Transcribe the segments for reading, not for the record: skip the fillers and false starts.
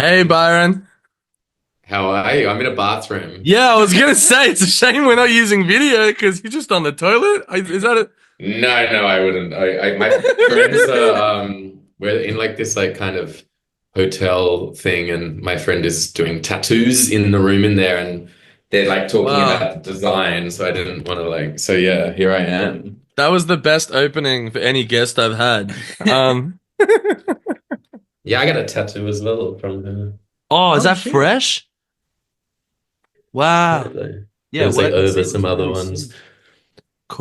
Hey Byron. How are you? I'm in a bathroom. Yeah, I was gonna say it's a shame we're not using video because you're just on the toilet. Is that it? No, I wouldn't. My friends are we're in like this like kind of hotel thing, and my friend is doing tattoos in the room in there, and they're like talking Wow, about the design. So I didn't want to so yeah, here I am. that was the best opening for any guest I've had. Um, Yeah, I got a tattoo as well from her. oh, is Oh that shit. fresh? Wow. It Yeah, was like working over scene some was other really ones. sick.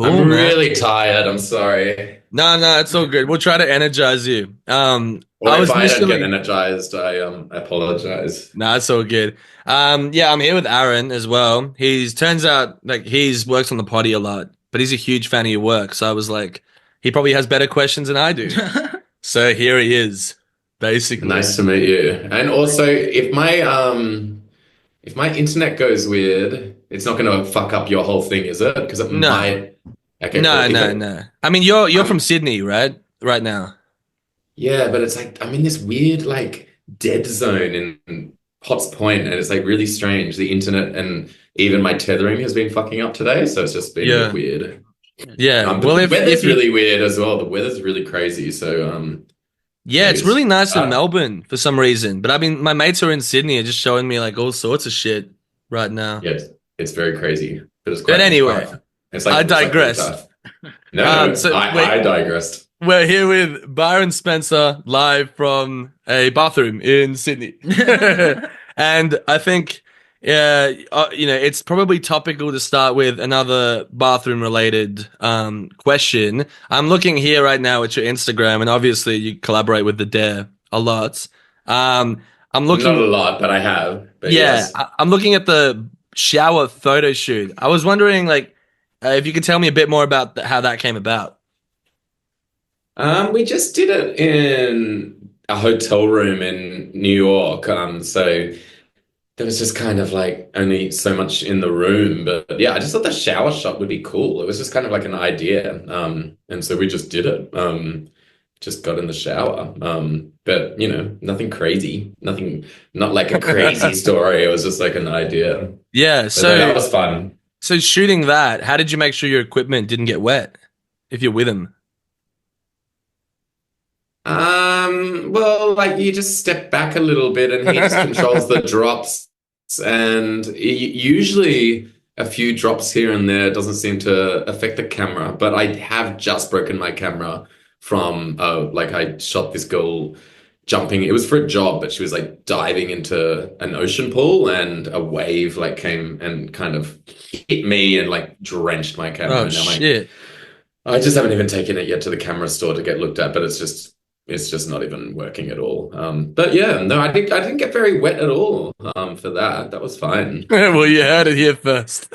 I'm Cool, man. really tired. I'm sorry. No, no, it's all good. We'll try to energize you. Or I if was I don't get initially. energized, I apologize. No, it's all good. Yeah, I'm here with Aaron as well. He's turns out like he's works on the potty a lot, but he's a huge fan of your work. So I was like, he probably has better questions than I do. So here he is, basically. Nice to meet you. And also, if my internet goes weird, it's not going to fuck up your whole thing, is it? Because it No, might. Okay, cool. no, If no, it, no. I mean, you're from um, Sydney, right? Right now. yeah, but it's like I'm in this weird like dead zone in Potts Point, and it's like really strange. The internet and even my tethering has been fucking up today, so it's just been a bit Yeah, weird. yeah. But Well, the if weather's you, really weird as well. The weather's really crazy. So yeah, it's really anyways, nice in Melbourne for some reason. But I mean, my mates who are in Sydney are just showing me like all sorts of shit right now. yeah, it's very crazy, but But it's quite anyway, I it's like really digress. tough. No, So I wait, digressed. we're here with Byron Spencer live from a bathroom in Sydney. And I think, it's probably topical to start with another bathroom related question. I'm looking here right now at your Instagram, and obviously you collaborate with the Dare a lot. I'm Not a looking, lot, but I have. But yeah, yes. I'm looking at the shower photo shoot. I was wondering, like, if you could tell me a bit more about how that came about. We just did it in a hotel room in New York. So there was just kind of like only so much in the room. But yeah, I just thought the shower shot would be cool. It was just kind of like an idea. And so we just did it. Just got in the shower. But nothing crazy. Nothing, not like a crazy story. It was just like an idea. Yeah, But no, so that was fun. So shooting that, how did you make sure your equipment didn't get wet if you're with him? Well, like you just step back a little bit and he just controls the drops. And usually a few drops here and there doesn't seem to affect the camera. But I have just broken my camera from, like I shot this girl jumping. It was for a job, but she was like diving into an ocean pool and a wave like came and kind of hit me and like drenched my camera. Oh And I'm like, shit. I just haven't even taken it yet to the camera store to get looked at, but it's just not even working at all. But yeah, no, I didn't get very wet at all for that. That was fine. Well, you heard it here first.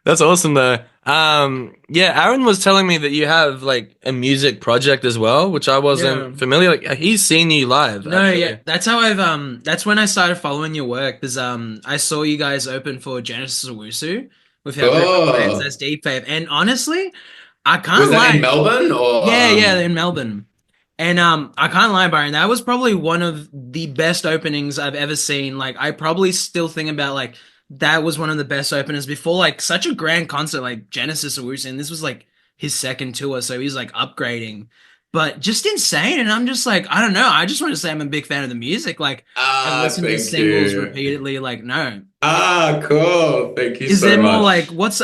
That's awesome though. Yeah, Aaron was telling me that you have like a music project as well, which I Yeah. wasn't familiar. Like he's seen you live, No, yeah. actually. That's how that's when I started following your work because I saw you guys open for Genesis Owusu with our group of friends. Oh, That's Deep Fave. And honestly, I was can't that in lie. Melbourne or Yeah, yeah, in Melbourne. And I can't lie, Byron. That was probably one of the best openings I've ever seen. Like I probably still think about like that was one of the best openers before like such a grand concert like Genesis Owusu. And this was like his second tour, so he's like upgrading. But just insane. And I'm just like, I don't know. I just want to say I'm a big fan of the music. Like I've listened to thank singles you. repeatedly. Like, no. Cool. Thank you Is so there more much. like what's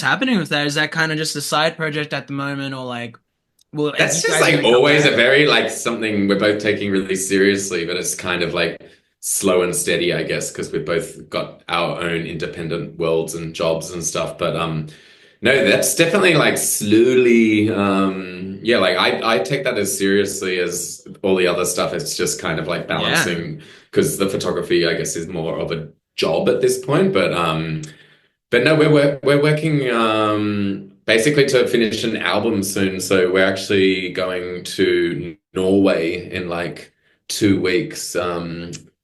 happening with that? Is that kind of just a side project at the moment or like well, are That's you just guys like gonna come always a back? very like something we're both taking really seriously, but it's kind of like slow and steady, I guess, because we've both got our own independent worlds and jobs and stuff. But no, that's definitely like slowly yeah, like I take that as seriously as all the other stuff. It's just kind of like Yeah. balancing because the photography, I guess, is more of a job at this point. But no, we're working basically to finish an album soon. So we're actually going to Norway in like 2 weeks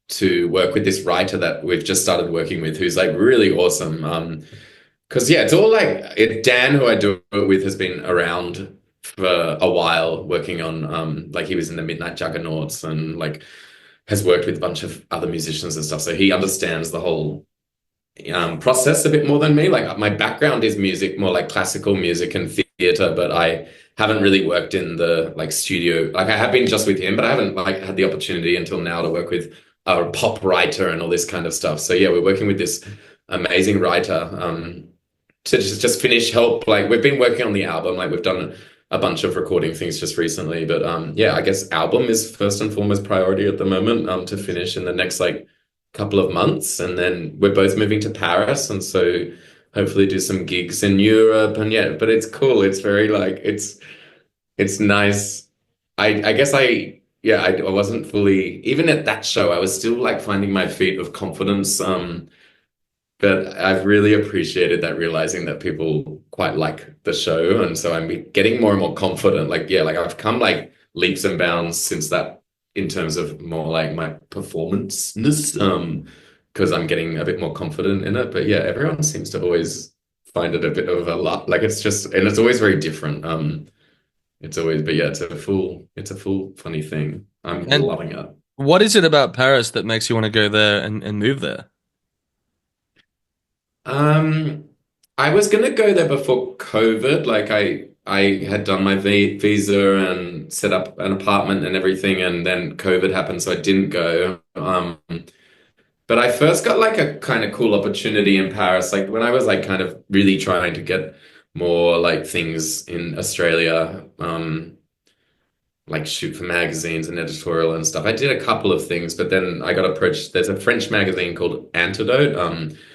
to work with this writer that we've just started working with, who's like really awesome. Because yeah, it's all like Dan, who I do it with, has been around for a while working on like he was in the Midnight Juggernauts and like has worked with a bunch of other musicians and stuff, so he understands the whole process a bit more than me. Like my background is music, more like classical music and theater, but I haven't really worked in the like studio. Like I have been just with him, but I haven't like had the opportunity until now to work with a pop writer and all this kind of stuff. So yeah, we're working with this amazing writer to just finish help. Like we've been working on the album, like we've done a bunch of recording things just recently, but yeah, I guess album is first and foremost priority at the moment to finish in the next like couple of months, and then we're both moving to Paris, and so hopefully do some gigs in Europe. And yeah, but it's cool. It's very like it's nice. I guess I wasn't fully even at that show. I was still like finding my feet of confidence. But I've really appreciated that, realizing that people quite like the show, and so I'm getting more and more confident. Like yeah, like I've come like leaps and bounds since that in terms of more like my performance-ness, because I'm getting a bit more confident in it. But yeah, everyone seems to always find it a bit of a lot. Like it's just, and it's always very different. It's always, but yeah, it's a full funny thing. I'm And loving it. what is it about Paris that makes you want to go there and move there? Um, I was gonna go there before COVID. Like I had done my visa and set up an apartment and everything, and then COVID happened, so I didn't go. But I first got like a kind of cool opportunity in Paris, like when I was like kind of really trying to get more like things in Australia, like shoot for magazines and editorial and stuff. I did a couple of things, but then I got approached. There's a French magazine called Antidote,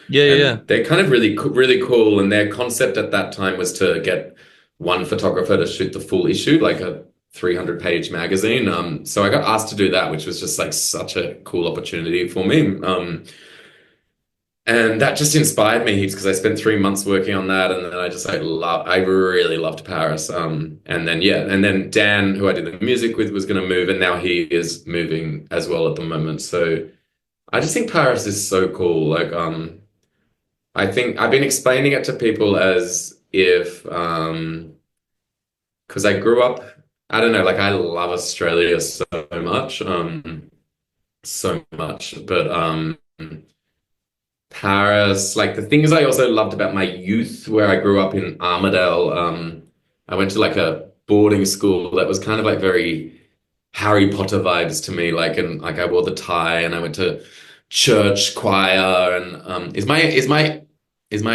Yeah, yeah, yeah. and they're kind of really cool. And their concept at that time was to get one photographer to shoot the full issue, like a 300-page magazine. So I got asked to do that, which was just like such a cool opportunity for me. And that just inspired me heaps because I spent 3 months working on that, and then I just like I really loved Paris. And then yeah, and then Dan, who I did the music with, was going to move, and now he is moving as well at the moment. So I just think Paris is so cool. Like I think I've been explaining it to people as if because I grew up, I don't know, like I love Australia so much, but Paris, like the things I also loved about my youth, where I grew up in Armidale. I went to like a boarding school that was kind of like very Harry Potter vibes to me, like, and like I wore the tie and I went to church choir. And is my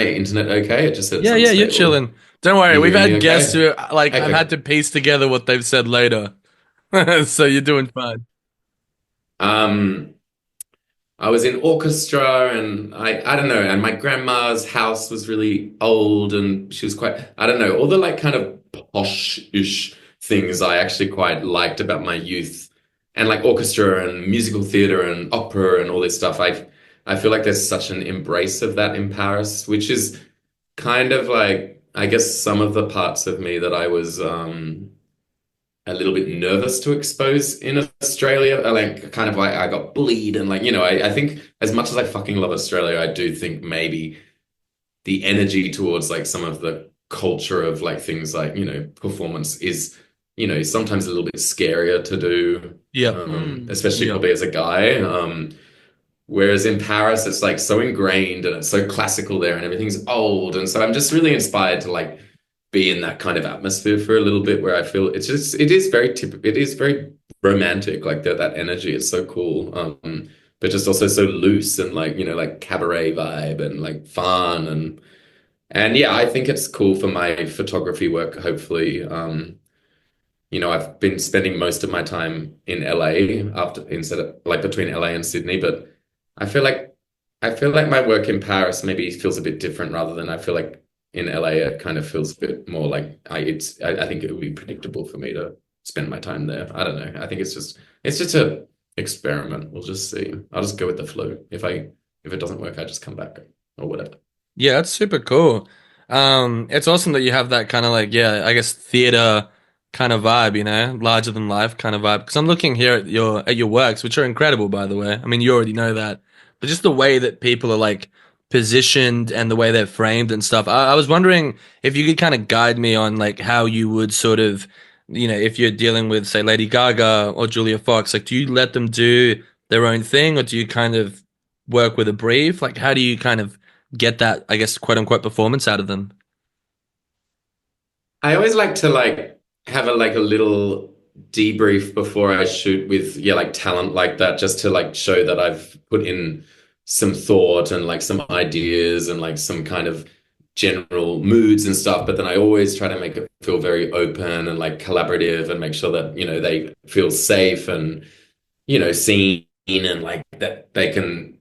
internet okay? It just said it's Yeah, yeah, you're unstable. chilling. Don't worry, You we've hear me had guests okay? who like I've Okay. had to piece together what they've said later. So you're doing fine. Um, I was in orchestra, and I don't know, and my grandma's house was really old, and she was quite, I don't know, all the like kind of posh-ish things I actually quite liked about my youth, and like orchestra and musical theater and opera and all this stuff. I feel like there's such an embrace of that in Paris, which is kind of like, I guess, some of the parts of me that I was a little bit nervous to expose in Australia. Like kind of like I got bullied, and like, I think as much as I fucking love Australia, I do think maybe the energy towards like some of the culture of like things like, performance is, sometimes a little bit scarier to do, Yep. especially Yep. probably as a guy. Whereas in Paris, it's like so ingrained and it's so classical there and everything's old. And so I'm just really inspired to like be in that kind of atmosphere for a little bit, where I feel it is very typical, it is very romantic, like that energy is so cool. But just also so loose and like, like cabaret vibe and like fun, and yeah, I think it's cool for my photography work, hopefully. I've been spending most of my time in LA after instead of like between LA and Sydney, but I feel like I feel like my work in Paris maybe feels a bit different, rather than I feel like in LA it kind of feels a bit more like I think it would be predictable for me to spend my time there. I don't know. I think it's just a experiment. We'll just see. I'll just go with the flow. If it doesn't work, I just come back or whatever. Yeah, that's super cool. It's awesome that you have that kind of like, yeah, I guess theater kind of vibe, larger than life kind of vibe. Because I'm looking here at your works, which are incredible, by the way. I mean, you already know that, but just the way that people are like positioned and the way they're framed and stuff. I was wondering if you could kind of guide me on like how you would sort of, if you're dealing with, say, Lady Gaga or Julia Fox, like, do you let them do their own thing, or do you kind of work with a brief? Like, how do you kind of get that, I guess, quote unquote performance out of them? I always like to like have a little debrief before I shoot with like talent like that, just to like show that I've put in some thought and like some ideas and like some kind of general moods and stuff. But then I always try to make it feel very open and like collaborative and make sure that, they feel safe and, seen and like that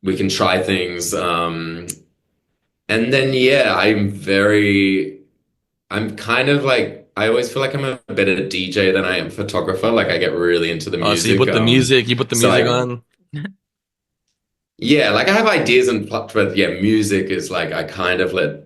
we can try things. And then yeah, I'm kind of like, I always feel like I'm a better DJ than I am photographer. Like I get really into the Oh, so music. you put the So music I, on. yeah, like I have ideas and plot, but yeah, music is like I kind of like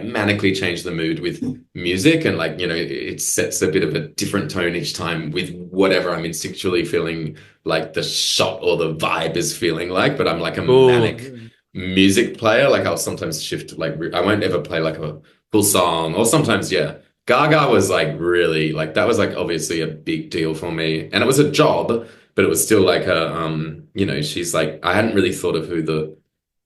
manically change the mood with music, and like it sets a bit of a different tone each time with whatever I'm instinctually feeling like the shot or the vibe is feeling like. But I'm like a Cool. manic music player. Like I'll sometimes shift, like I won't ever play like a full song, or sometimes yeah. Gaga was like really like that was like obviously a big deal for me, and it was a job, but it was still like she's like I hadn't really thought of who the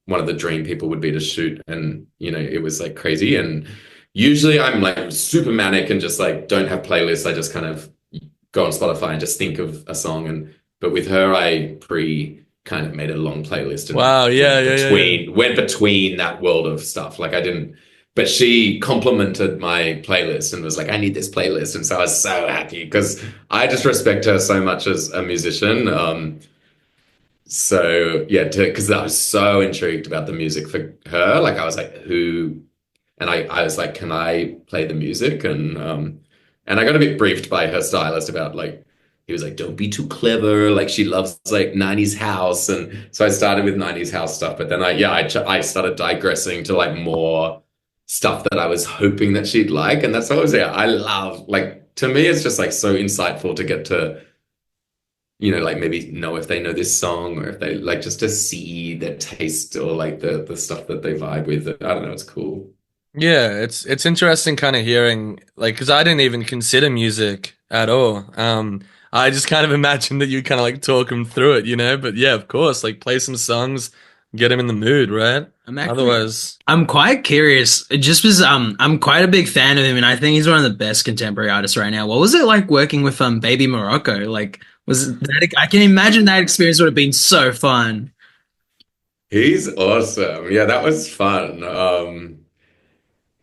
one of the dream people would be to shoot, and it was like crazy. And usually I'm like super manic and just like don't have playlists. I just kind of go on Spotify and just think of a song. And but with her I pre kind of made a long playlist and Wow. Yeah. Yeah. Yeah. Yeah. went between that world of stuff. Like I didn't, but she complimented my playlist and was like, I need this playlist. And so I was so happy because I just respect her so much as a musician. So yeah, because I was so intrigued about the music for her. Like I was like, who? And I was like, can I play the music? And I got a bit briefed by her stylist about like, he was like, don't be too clever. Like she loves like 90s house. And so I started with 90s house stuff, but then I started digressing to like more stuff that I was hoping that she'd like. And that's what I was, yeah, I love, like, to me, it's just like so insightful to get to like maybe know if they know this song or if they like just to see their taste or like the stuff that they vibe with. I don't know, it's cool. Yeah, it's interesting kind of hearing like because I didn't even consider music at all. I just kind of imagined that you kind of like talk them through it, you know. But yeah, of course, like play some songs, get them in the mood, right? I'm actually Otherwise, I'm quite curious, just because I'm quite a big fan of him, and I think he's one of the best contemporary artists right now. What was it like working with Baby Morocco? Like, was that I can imagine that experience would have been so fun. He's awesome. Yeah, that was fun.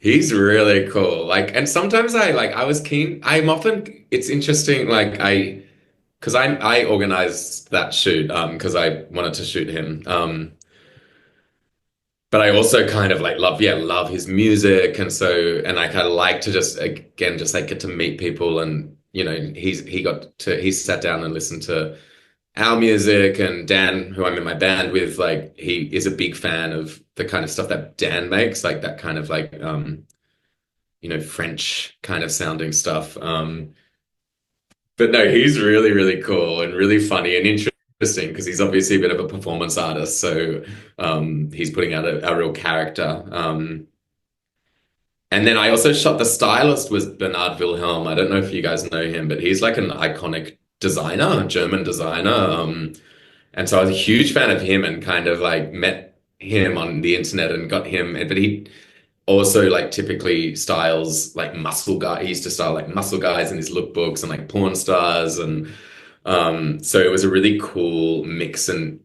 He's really cool. Like, and sometimes I was keen. It's interesting. Like because I organized that shoot, because I wanted to shoot him. But I also kind of like love his music. And I kind of like to just, again, just like get to meet people. And, he sat down and listened to our music. And Dan, who I'm in my band with, like, he is a big fan of the kind of stuff that Dan makes, like that kind of like, French kind of sounding stuff. But no, he's really, really cool and really funny and interesting because he's obviously a bit of a performance artist. So he's putting out a real character. And then I also shot, the stylist was Bernard Wilhelm. I don't know if you guys know him, but he's like an iconic designer, a German designer. And so I was a huge fan of him and kind of like met him on the internet and got him. But he also like typically styles like muscle guy. He used to style like muscle guys in his lookbooks and like porn stars. And so it was a really cool mix. And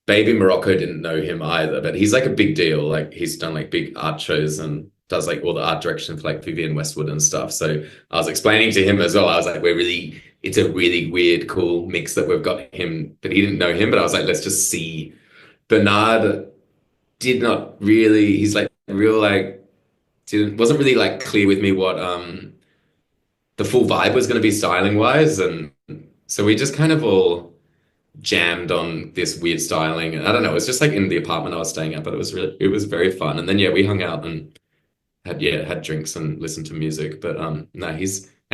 Baby Morocco didn't know him either, but he's like a big deal. Like he's done like big art shows and does like all the art direction for like Vivienne Westwood and stuff. So I was explaining to him as well. I was like, it's a really weird, cool mix that we've got him, but he didn't know him. But I was like, let's just see. Bernard did not really, he's like real, like, didn't, wasn't really like clear with me what, the full vibe was going to be styling wise. And so we just kind of all jammed on this weird styling. And I don't know, it was just like in the apartment I was staying at, but it was very fun. And then yeah, we hung out and had drinks and listened to music. But no,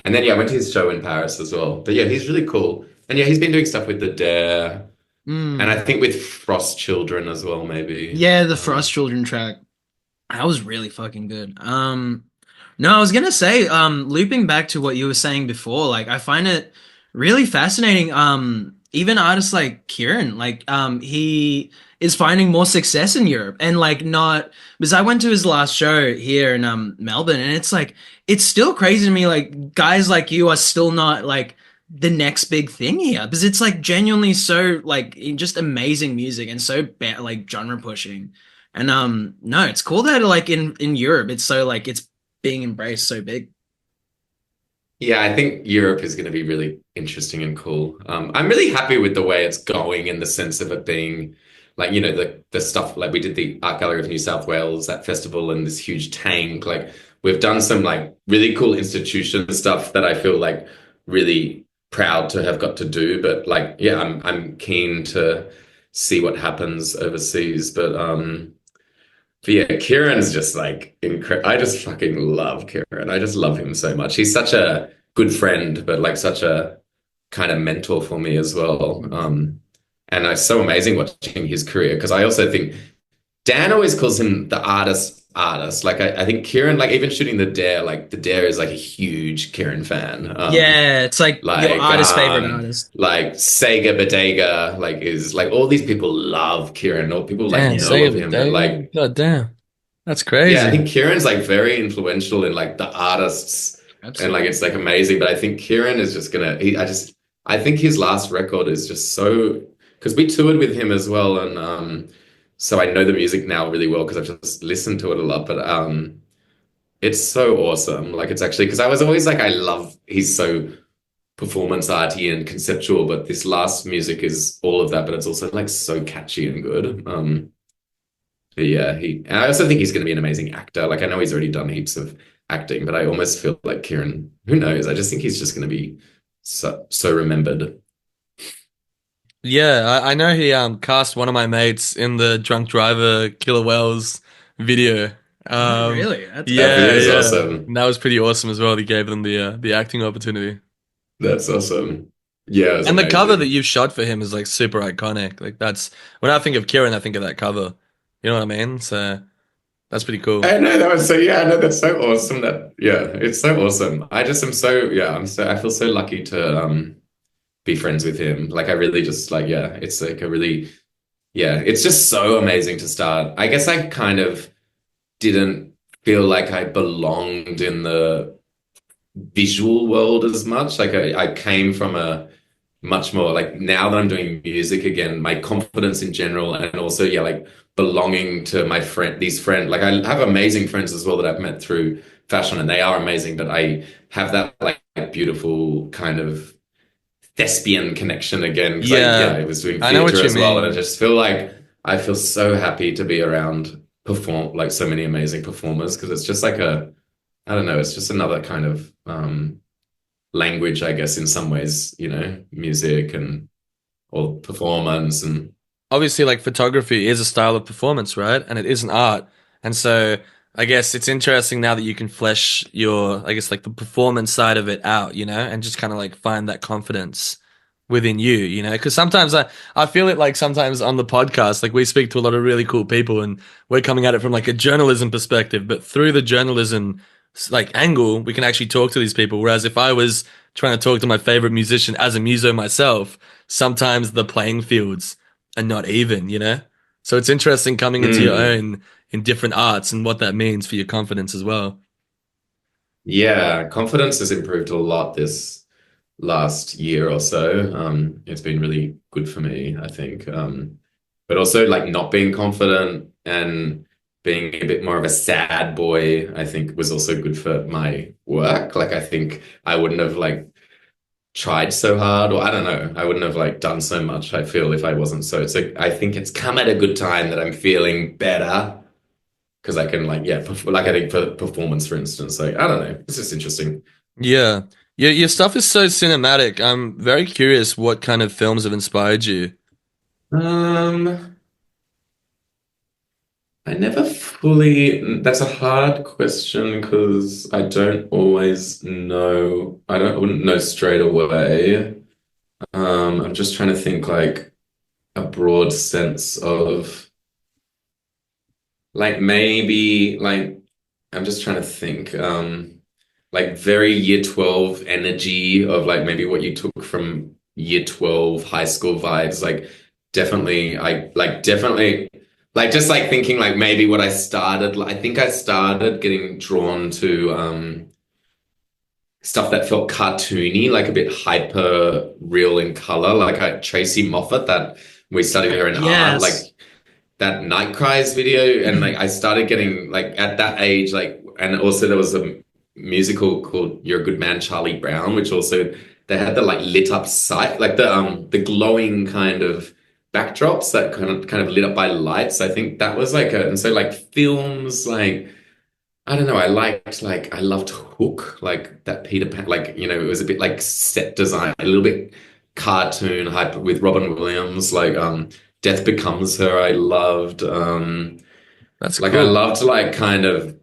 and then yeah, I went to his show in Paris as well. But yeah, he's really cool. And yeah, he's been doing stuff with the Dare and I Mm. think with Frost Children as well, maybe. Yeah, the Frost Children track. That was really fucking good. No, I was gonna say, looping back to what you were saying before, like I find it really fascinating. even artists like Kieran, like he is finding more success in Europe and like not because I went to his last show here in Melbourne and it's like it's still crazy to me like guys like you are still not like the next big thing here because it's like genuinely so like just amazing music and so like genre pushing. And no, it's cool that like in Europe it's so like it's being embraced so big. Yeah, I think Europe is going to be really interesting and cool. I'm really happy with the way it's going in the sense of it being like, the stuff like we did the Art Gallery of New South Wales, that festival, and this huge tank. Like we've done some like really cool institution stuff that I feel like really proud to have got to do. But like, yeah, I'm keen to see what happens overseas. But yeah, Kieran's just like incredible. I just fucking love Kieran. I just love him so much. He's such a good friend, but like such a kind of mentor for me as well. And it's so amazing watching his career because I also think Dan always calls him the artist. Like I think Kieran, like even shooting the Dare, like the Dare is like a huge Kieran fan. Yeah, it's like your Like artist's favorite um artist. like Sega Bodega, like is like all these people love Kieran, or people like Damn, know save of it, him, but David. like God damn. That's yeah, I crazy. think Kieran's like very influential in like the artists and like Absolutely. it's like amazing. But I think Kieran is just gonna I think his last record is just so because we toured with him as well and so I know the music now really well because I've just listened to it a lot. But it's so awesome. Like it's actually because I was always like I love he's so performance arty and conceptual, but this last music is all of that, but it's also like so catchy and good. But yeah, and I also think he's going to be an amazing actor. Like I know he's already done heaps of acting, but I almost feel like Kieran, who knows? I just think he's just going to be so remembered. Yeah, I know he cast one of my mates in the Drunk Driver Killer Whales video. Oh, Um really? That's That cool. video yeah, is yeah. awesome. And that was pretty awesome as well. He gave them the acting opportunity. That's awesome. Yeah, it was And the cover that amazing. you've shot for him is like super iconic. Like that's when I think of Kieran, I think of that cover. You know what I mean? So that's pretty cool. I know that was so yeah, I know that's so awesome that yeah, it's so awesome. I just am so yeah, I feel so lucky to be friends with him. Like I really just like yeah, it's like a really yeah, it's just so amazing to start. I guess I kind of didn't feel like I belonged in the visual world as much. Like I came from a much more like now that I'm doing music again, my confidence in general and also yeah, like belonging to these friends. Like I have amazing friends as well that I've met through fashion and they are amazing, but I have that like beautiful kind of thespian connection again because Yeah, I was doing I know what theater you as well and I mean. just feel like I feel so happy to be around perform like so many amazing performers because it's just like a I don't know, it's just another kind of language, I guess, in some ways, music and or performance and Obviously, like photography is a style of performance, right? And it is an art. And so I guess it's interesting now that you can flesh your, I guess, like the performance side of it out, and just kind of like find that confidence within you. Because sometimes I feel it like sometimes on the podcast, like we speak to a lot of really cool people and we're coming at it from like a journalism perspective, but through the journalism like angle, we can actually talk to these people. Whereas if I was trying to talk to my favorite musician as a muso myself, sometimes the playing fields and not even. So it's interesting coming into your mm, own in different arts and what that means for your confidence as well. yeah, confidence has improved a lot this last year or so. It's been really good for me, I think. But also like not being confident and being a bit more of a sad boy, I think was also good for my work. Like I think I wouldn't have like tried so hard, or I don't know, I wouldn't have like done so much, I feel, if I wasn't so. So I think it's come at a good time that I'm feeling better because I can like, yeah, like I think for performance, for instance, like I don't know, it's just interesting. Yeah. Your stuff is so cinematic. I'm very curious what kind of films have inspired you. Um, I never fully, that's a hard question because I don't always know, I wouldn't know straight away. I'm just trying to think like a broad sense of like maybe like I'm just trying to think like very year 12 energy of like maybe what you took from year 12 high school vibes. Like definitely, definitely like just like thinking like maybe what I started, I think I started getting drawn to stuff that felt cartoony, like a bit hyper real in color, like Tracy Moffat that we studied her in art, like Yes. that Night Cries video. And like I started getting like at that age, like, and also there was a musical called You're a Good Man, Charlie Brown, which also they had the like lit up site, like the glowing kind of backdrops that kind of lit up by lights. I think that was like and so like films like I don't know. I loved Hook, like that Peter Pan, like, it was a bit like set design, a little bit cartoon hype with Robin Williams, like Death Becomes Her. I loved That's like I cool. loved like kind of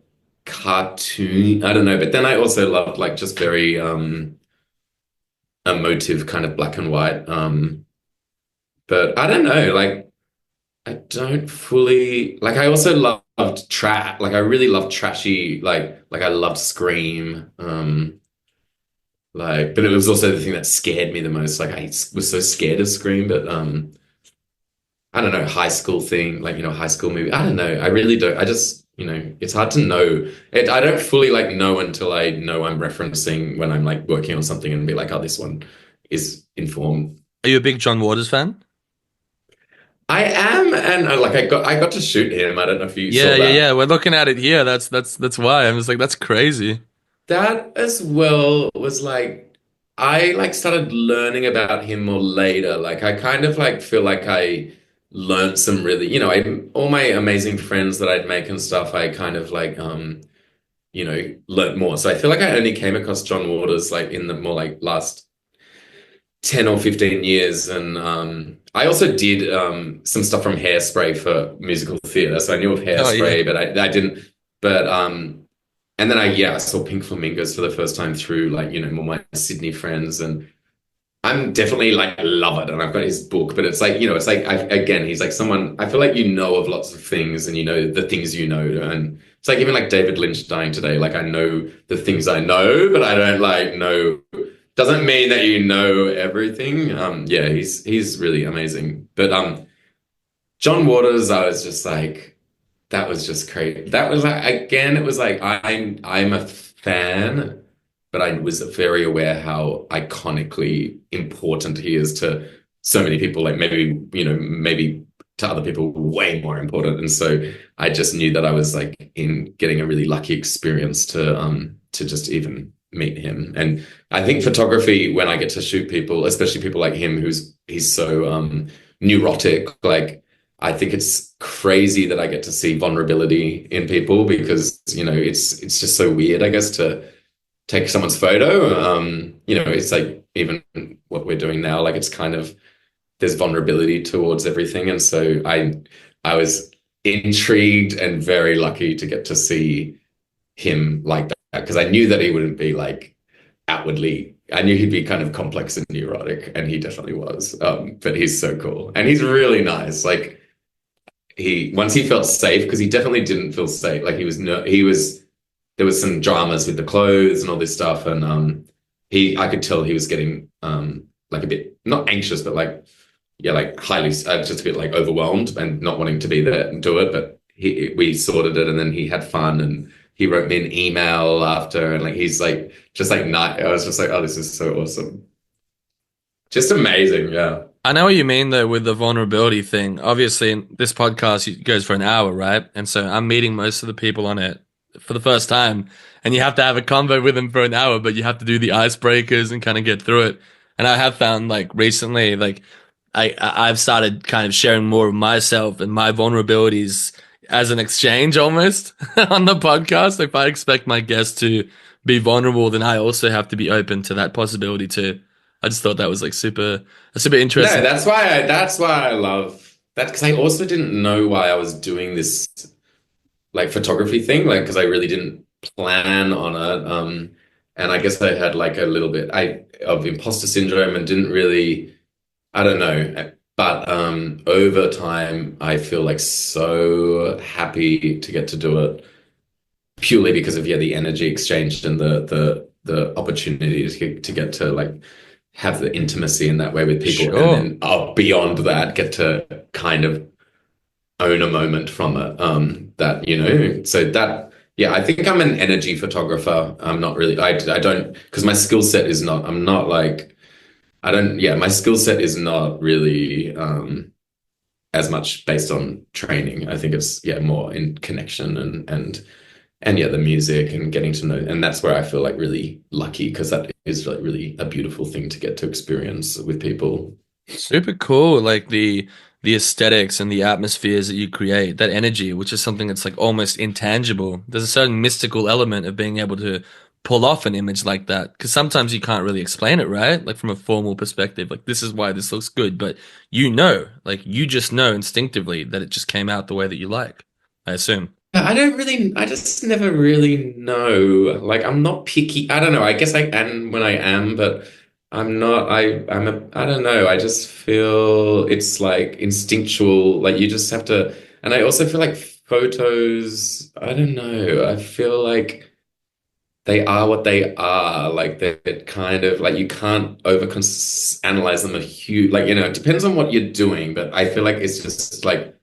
cartoon, I don't know, but then I also loved like just very emotive kind of black and white. But I don't know, like I don't fully like. I also loved trap. Like I really loved trashy. Like I loved Scream. But it was also the thing that scared me the most. Like I was so scared of Scream. But I don't know, high school thing. Like high school movie. I don't know. I really don't. I just it's hard to know. I don't fully like know until I know I'm referencing when I'm like working on something and be like, oh, this one is informed. Are you a big John Waters fan? I am, and like I got to shoot him. I don't know if you Yeah, saw yeah, yeah. that. We're looking at it here. That's why I'm just like that's crazy. That as well was like I like started learning about him more later. Like I kind of like feel like I learned some really, all my amazing friends that I'd make and stuff, I kind of like learned more. So I feel like I only came across John Waters like in the more like last 10 or 15 years. And I also did some stuff from Hairspray for musical theater. So I knew of Oh yeah. Hairspray, but I didn't. But and then I saw Pink Flamingos for the first time through like, more my Sydney friends. And I'm definitely like love it. And I've got his book, but it's like, it's like, again, he's like someone, I feel like you know of lots of things and you know the things you know. And it's like even like David Lynch dying today, like I know the things I know, but I don't like know, doesn't mean that you know everything. Yeah, he's really amazing. But John Waters, I was just like, that was just crazy. That was like again, it was like I'm a fan, but I was very aware how iconically important he is to so many people. Like maybe to other people way more important. And so I just knew that I was like in getting a really lucky experience to just even meet him. And I think photography, when I get to shoot people, especially people like him, he's so neurotic, like I think it's crazy that I get to see vulnerability in people because, it's just so weird, I guess, to take someone's photo. It's like even what we're doing now, like it's kind of there's vulnerability towards everything. And so I was intrigued and very lucky to get to see him like that because I knew that he wouldn't be like outwardly. I knew he'd be kind of complex and neurotic, and he definitely was. But he's so cool and he's really nice. Like he once he felt safe because he definitely didn't feel safe. Like he was there was some dramas with the clothes and all this stuff, and I could tell he was getting like a bit not anxious, but like yeah, like highly just a bit like overwhelmed and not wanting to be there and do it. But we sorted it, and then he had fun and he wrote me an email after, and like he's like just like not. I was just like, oh, this is so awesome, just amazing, yeah. I know what you mean though with the vulnerability thing. Obviously, in this podcast goes for an hour, right? And so I'm meeting most of the people on it for the first time, and you have to have a convo with them for an hour, but you have to do the icebreakers and kind of get through it. And I have found like recently, like I've started kind of sharing more of myself and my vulnerabilities as an exchange almost on the podcast. If I expect my guests to be vulnerable, then I also have to be open to that possibility too. I just thought that was like super No, interesting. that's why I love that because I also didn't know why I was doing this like photography thing, like because I really didn't plan on it. And I guess I had like a little bit of imposter syndrome and didn't really, I don't know. But over time, I feel like so happy to get to do it purely because of the energy exchange and the opportunity to get to like have the intimacy in that way with people, and Sure. then beyond that, get to kind of own a moment from it. That, so that, yeah, I think I'm an energy photographer. I'm not really, I don't, because my skill set is not, I'm not like, I don't, yeah, my skill set is not really as much based on training. I think it's, yeah, more in connection and yeah, the music and getting to know, and that's where I feel like really lucky because that is like really a beautiful thing to get to experience with people. Super cool. Like the aesthetics and the atmospheres that you create, that energy, which is something that's like almost intangible. There's a certain mystical element of being able to pull off an image like that. Because sometimes you can't really explain it, right? Like from a formal perspective, like this is why this looks good, but like you just know instinctively that it just came out the way that you like, I assume. I don't really, I just never really know. Like, I'm not picky. I don't know. I guess I am when I am, but I'm not, I don't know. I just feel it's like instinctual. Like, you just have to, and I also feel like photos, I don't know. I feel like they are what they are. Like, they're kind of like you can't over analyze them a huge, like, it depends on what you're doing, but I feel like it's just like,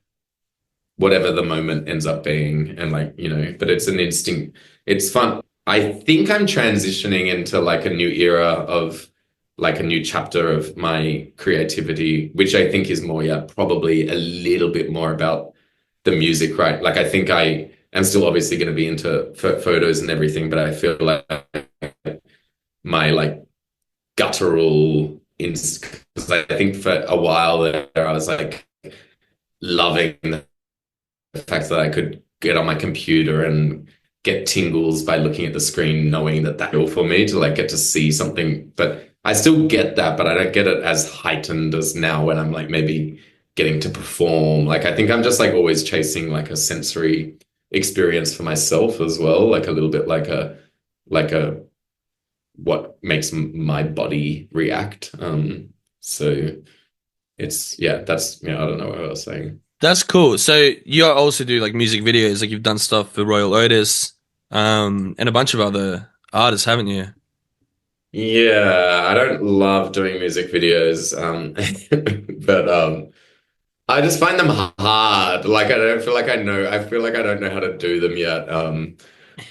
whatever the moment ends up being and like but it's an instinct. It's fun. I think I'm transitioning into like a new era of like a new chapter of my creativity, which I think is more, yeah, probably a little bit more about the music, right? Like I think I am still obviously going to be into photos and everything, but I feel like my like guttural because I think for a while there I was like loving the fact that I could get on my computer and get tingles by looking at the screen, knowing that that's real for me to like get to see something. But I still get that, but I don't get it as heightened as now when I'm like maybe getting to perform. Like I think I'm just like always chasing like a sensory experience for myself as well, like a little bit like a what makes my body react. So it's yeah, that's I don't know what I was saying. That's cool. So you also do like music videos, like you've done stuff for Royal Otis, and a bunch of other artists, haven't you? Yeah, I don't love doing music videos, but I just find them hard. Like I don't feel like I know. I feel like I don't know how to do them yet.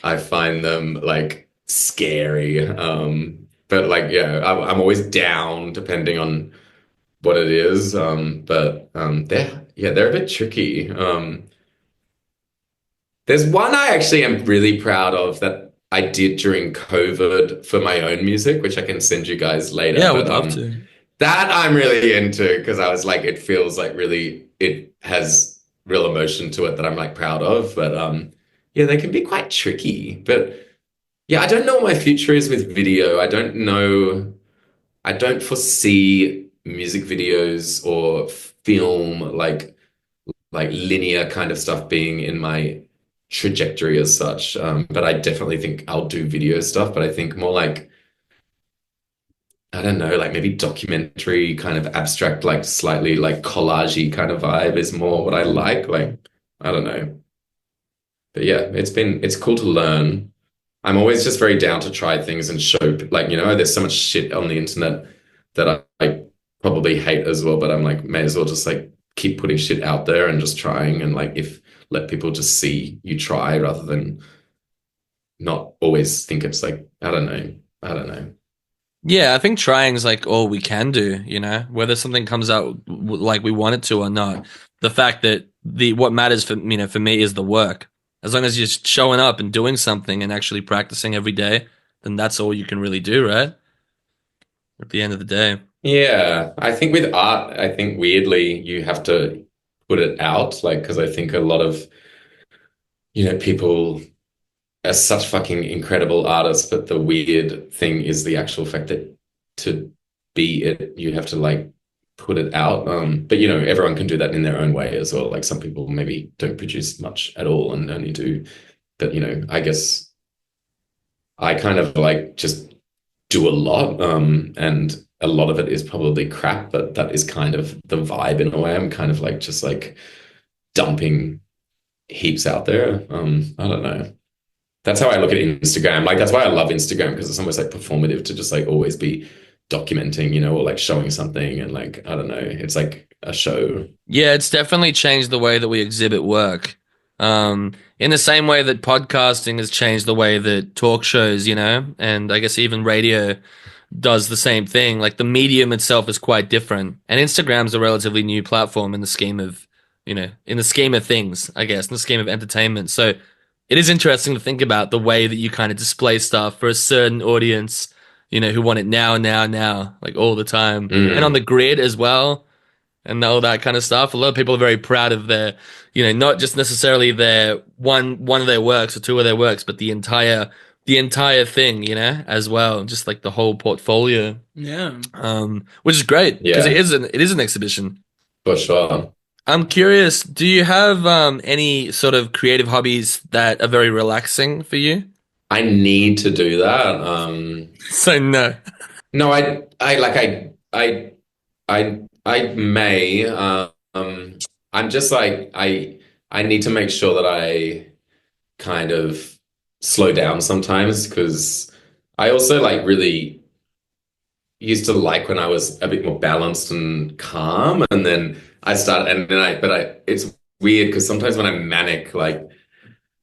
I find them like scary. But like yeah, I'm always down depending on what it is. But they're a bit tricky. There's one I actually am really proud of that I did during COVID for my own music, which I can send you guys later. Yeah, I would But love to. that I'm really into because I was like, it feels like really, it has real emotion to it that I'm like proud of. But yeah, they can be quite tricky. But yeah, I don't know what my future is with video. I don't know. I don't foresee music videos or film like linear kind of stuff being in my trajectory as such. But I definitely think I'll do video stuff, but I think more like, I don't know, like maybe documentary kind of abstract, like slightly like collagey kind of vibe is more what I like. Like, I don't know. But yeah, it's cool to learn. I'm always just very down to try things and show, like, there's so much shit on the internet that I probably hate as well, but I'm like, may as well just like keep putting shit out there and just trying and like if let people just see you try rather than not always think it's like, I don't know. I don't know. Yeah, I think trying is like all we can do, whether something comes out like we want it to or not. The fact that the what matters for me is the work. As long as you're showing up and doing something and actually practicing every day, then that's all you can really do, right? At the end of the day. Yeah, I think with art, I think weirdly you have to put it out, like, because I think a lot of, people are such fucking incredible artists, but the weird thing is the actual fact that to be it, you have to like put it out. But everyone can do that in their own way as well. Like some people maybe don't produce much at all and only do, but I guess I kind of like just do a lot. And a lot of it is probably crap, but that is kind of the vibe in a way. I'm kind of like just like dumping heaps out there. I don't know. That's how I look at Instagram. Like that's why I love Instagram because it's almost like performative to just like always be documenting, or like showing something and like, I don't know, it's like a show. Yeah, it's definitely changed the way that we exhibit work. In the same way that podcasting has changed the way that talk shows, and I guess even radio does the same thing. Like the medium itself is quite different, and Instagram's a relatively new platform in the scheme of, in the scheme of things, I guess, in the scheme of entertainment. So it is interesting to think about the way that you kind of display stuff for a certain audience, who want it now, now, now, like all the time, and on the Mm. grid as well and all that kind of stuff. A lot of people are very proud of their, not just necessarily their one of their works or two of their works, but the entire thing, as well, just like the whole portfolio. Yeah. Which is great because it Yeah, is an exhibition. for sure. I'm curious, do you have any sort of creative hobbies that are very relaxing for you? I need to do that. So no. No, I may. I'm just like I need to make sure that I kind of slow down sometimes because I also like really used to like when I was a bit more balanced and calm, and then I start and then I but I it's weird because sometimes when I'm manic, like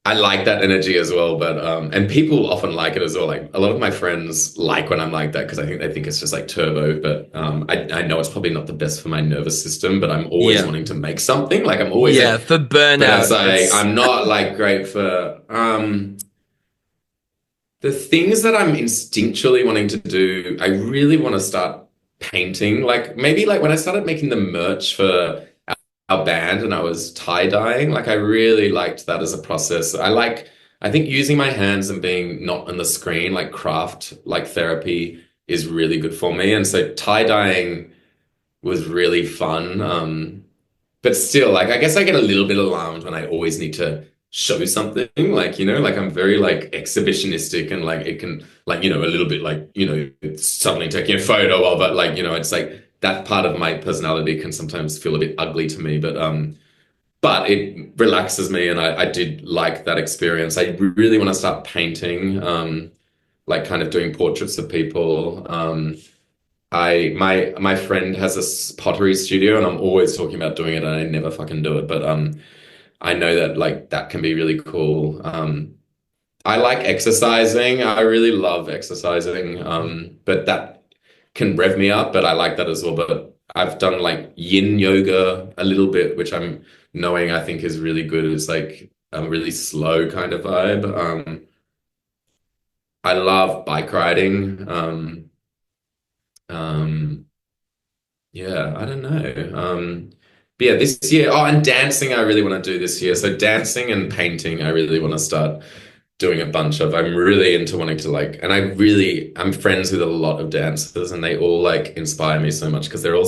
I like that energy as well, but and people often like it as well. Like a lot of my friends like when I'm like that because I think they think it's just like turbo, but I know it's probably not the best for my nervous system, but I'm always Yeah. wanting to make something. Like I'm always Yeah, like, for but it's burnout, like it's I'm not like great for the things that I'm instinctually wanting to do. I really want to start painting. Like maybe like when I started making the merch for our band and I was tie-dyeing, like I really liked that as a process. I think using my hands and being not on the screen, like craft, like therapy is really good for me. And so tie-dyeing was really fun. But still, like I guess I get a little bit alarmed when I always need to show something. Like, like I'm very like exhibitionistic and like it can like, a little bit like, it's suddenly taking a photo of it. Like, it's like that part of my personality can sometimes feel a bit ugly to me. But it relaxes me and I did like that experience. I really want to start painting, like kind of doing portraits of people. My friend has a pottery studio and I'm always talking about doing it and I never fucking do it. But I know that like that can be really cool. I like exercising. I really love exercising. But that can rev me up, but I like that as well. But I've done like yin yoga a little bit, which I'm knowing I think is really good. It's like a really slow kind of vibe. I love bike riding. Um, yeah, I don't know. But yeah, this year, oh, and dancing, I really want to do this year. So dancing and painting, I really want to start doing a bunch of. I'm really into wanting to like, and I'm friends with a lot of dancers, and they all like inspire me so much because they're all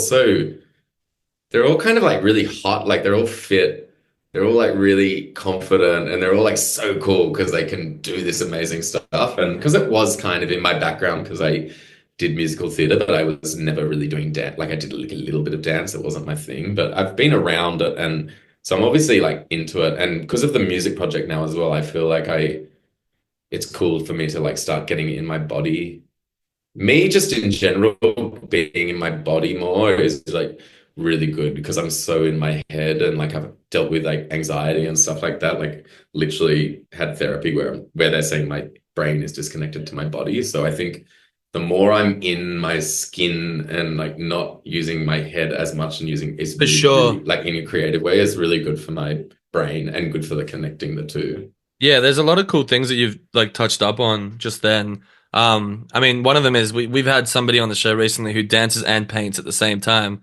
kind of like really hot, like they're all fit, they're all like really confident, and they're all like so cool because they can do this amazing stuff. And because it was kind of in my background because I did musical theater, but I was never really doing dance. Like I did like a little bit of dance, it wasn't my thing, but I've been around it, and so I'm obviously like into it. And because of the music project now as well, I feel like it's cool for me to like start getting in my body. Me just in general being in my body more is like really good because I'm so in my head and like I've dealt with like anxiety and stuff like that. Like literally had therapy where they're saying my brain is disconnected to my body. So I think the more I'm in my skin and like not using my head as much and using is for really, really sure. like in a creative way is really good for my brain and good for the connecting the two. Yeah, there's a lot of cool things that you've like touched up on just then. I mean, one of them is we've had somebody on the show recently who dances and paints at the same time.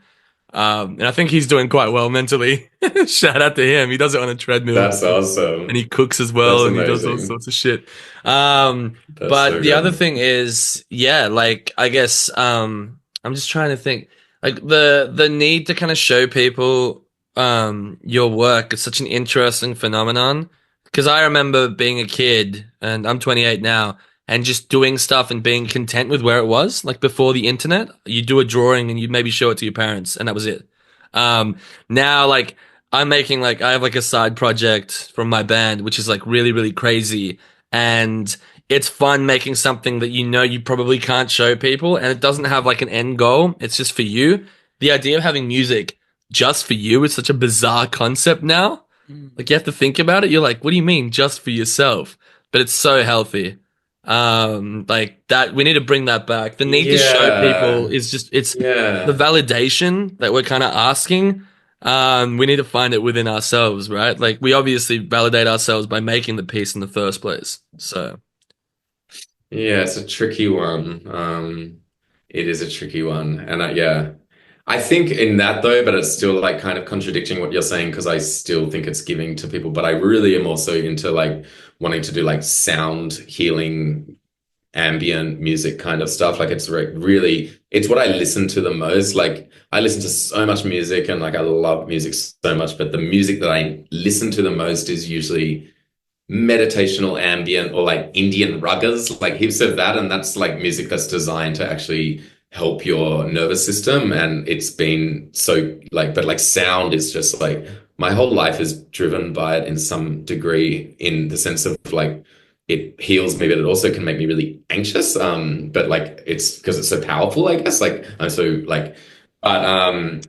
And I think he's doing quite well mentally. Shout out to him. He does it on a treadmill That's and he awesome. cooks as That's well and he does all sorts amazing. of shit. Um, That's but so the other good. thing is, yeah, like I guess I'm just trying to think like the need to kind of show people your work is such an interesting phenomenon because I remember being a kid and I'm 28 now and just doing stuff and being content with where it was. Like before the internet, you do a drawing and you maybe show it to your parents and that was it. Now like I'm making like I have like a side project from my band, which is like really, really crazy. And it's fun making something that you know you probably can't show people, and it doesn't have like an end goal. It's just for you. The idea of having music just for you is such a bizarre concept now. Mm. Like you have to think about it. You're like, what do you mean just for yourself? But it's so healthy. Like that, we need to bring that back. The need to show people Yeah. is just, it's the Yeah. validation that we're kind of asking. We need to find it within ourselves, right? Like we obviously validate ourselves by making the piece in the first place. So, Yeah, it's a tricky one. It is a tricky one. And yeah, I think in that though, but it's still like kind of contradicting what you're saying because I still think it's giving to people. But I really am also into like wanting to do like sound healing, ambient music kind of stuff. Like it's really, it's what I listen to the most. Like I listen to so much music and like I love music so much, but the music that I listen to the most is usually meditational ambient or like Indian ruggers, like heaps of that. And that's like music that's designed to actually help your nervous system. And it's been so like, but like sound is just like my whole life is driven by it in some degree, in the sense of like it heals me, but it also can make me really anxious. But like it's because it's so powerful, I guess. Like I'm so like, but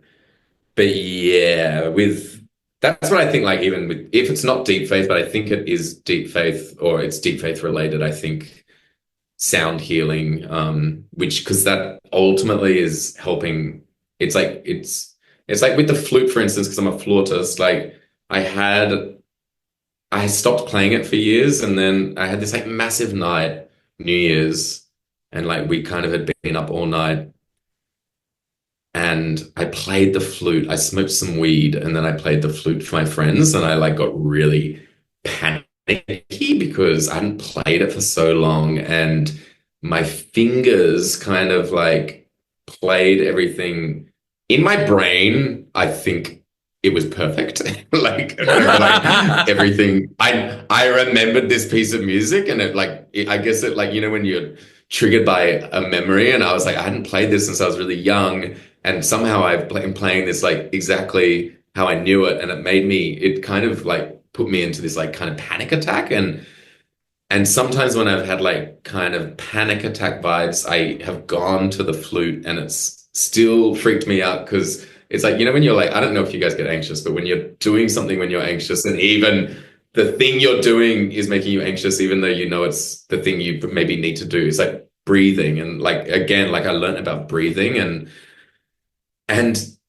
but yeah, with that's what I think, like even with if it's not deep faith, but I think it is deep faith or it's deep faith related, I think sound healing, which because that ultimately is helping. It's like with the flute, for instance, because I'm a flautist, like I had I stopped playing it for years and then I had this like massive night, New Year's, and like we kind of had been up all night and I played the flute. I smoked some weed and then I played the flute for my friends and I like got really panicky because I hadn't played it for so long and my fingers kind of like played everything in my brain. I think it was perfect. Like everything. I remembered this piece of music and I guess it like when you're triggered by a memory and I was like I hadn't played this since I was really young and somehow I've been playing this like exactly how I knew it, and it kind of like put me into this like kind of panic attack. And sometimes when I've had like kind of panic attack vibes, I have gone to the flute and it's still freaked me out because it's like, when you're like, I don't know if you guys get anxious, but when you're doing something when you're anxious and even the thing you're doing is making you anxious, even though you know it's the thing you maybe need to do. It's like breathing. And like, again, like I learned about breathing and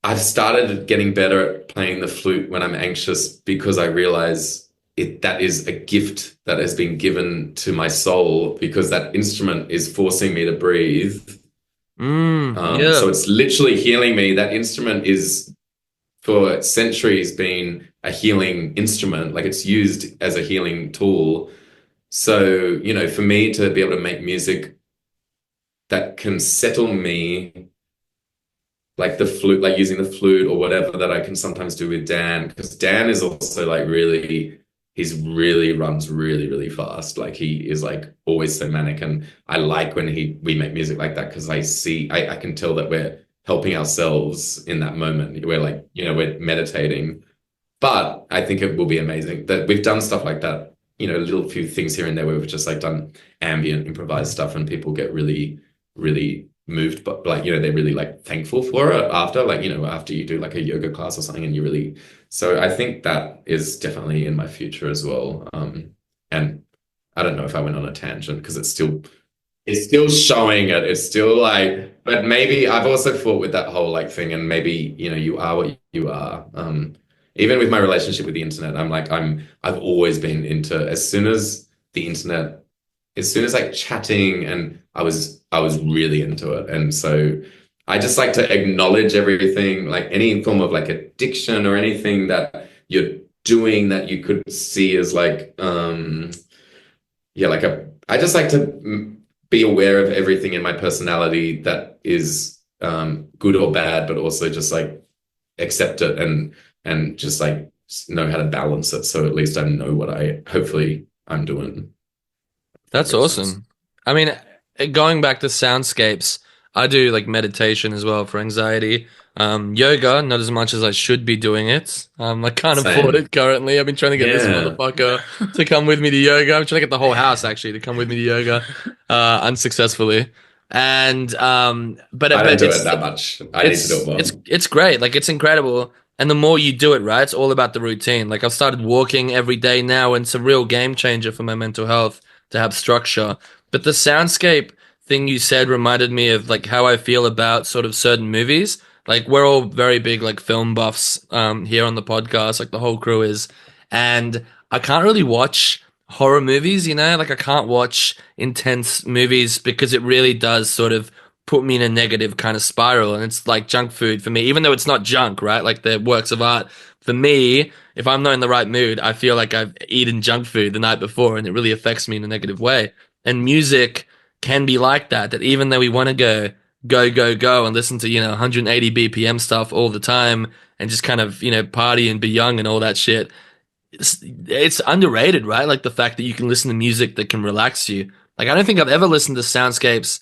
I've started getting better at playing the flute when I'm anxious because I realize that is a gift that has been given to my soul because that instrument is forcing me to breathe. Yeah. So it's literally healing me. That instrument is for centuries been a healing instrument, like it's used as a healing tool. So, for me to be able to make music that can settle me, like the flute, like using the flute or whatever that I can sometimes do with Dan, because Dan is also like he's really runs really, really fast. Like he is like always so manic. And I like when we make music like that because I can tell that we're helping ourselves in that moment. We're like, we're meditating. But I think it will be amazing that we've done stuff like that, little few things here and there where we've just like done ambient improvised stuff and people get really, really moved, but like, they're really like thankful for it after, like, after you do like a yoga class or something and you really, so I think that is definitely in my future as well. And I don't know if I went on a tangent because it's still showing it. It's still like, but maybe I've also fought with that whole like thing and maybe, you are what you are. Even with my relationship with the internet, I've always been into as soon as like chatting and I was really into it. And so I just like to acknowledge everything, like any form of like addiction or anything that you're doing that you could see as like yeah, I just like to be aware of everything in my personality that is good or bad, but also just like accept it and just like know how to balance it. So at least I know what hopefully I'm doing. If that That's makes sense. awesome. I mean, going back to soundscapes, I do like meditation as well for anxiety. Yoga, not as much as I should be doing it. I can't afford Same. it currently. I've been trying to get this Yeah. motherfucker to come with me to yoga. I'm trying to get the whole house actually to come with me to yoga, unsuccessfully. And I don't but do it that much. I need to do it more. it's great. Like it's incredible. And the more you do it, right, it's all about the routine. Like I've started walking every day now, and it's a real game changer for my mental health to have structure. But the soundscape thing you said reminded me of like how I feel about sort of certain movies. Like we're all very big like film buffs here on the podcast, like the whole crew is. And I can't really watch horror movies, you know? Like I can't watch intense movies because it really does sort of put me in a negative kind of spiral, and it's like junk food for me, even though it's not junk, right? Like they're works of art. For me, if I'm not in the right mood, I feel like I've eaten junk food the night before and it really affects me in a negative way. And music can be like that, that even though we want to go and listen to, 180 BPM stuff all the time and just kind of, party and be young and all that shit, it's underrated, right? Like the fact that you can listen to music that can relax you. Like I don't think I've ever listened to soundscapes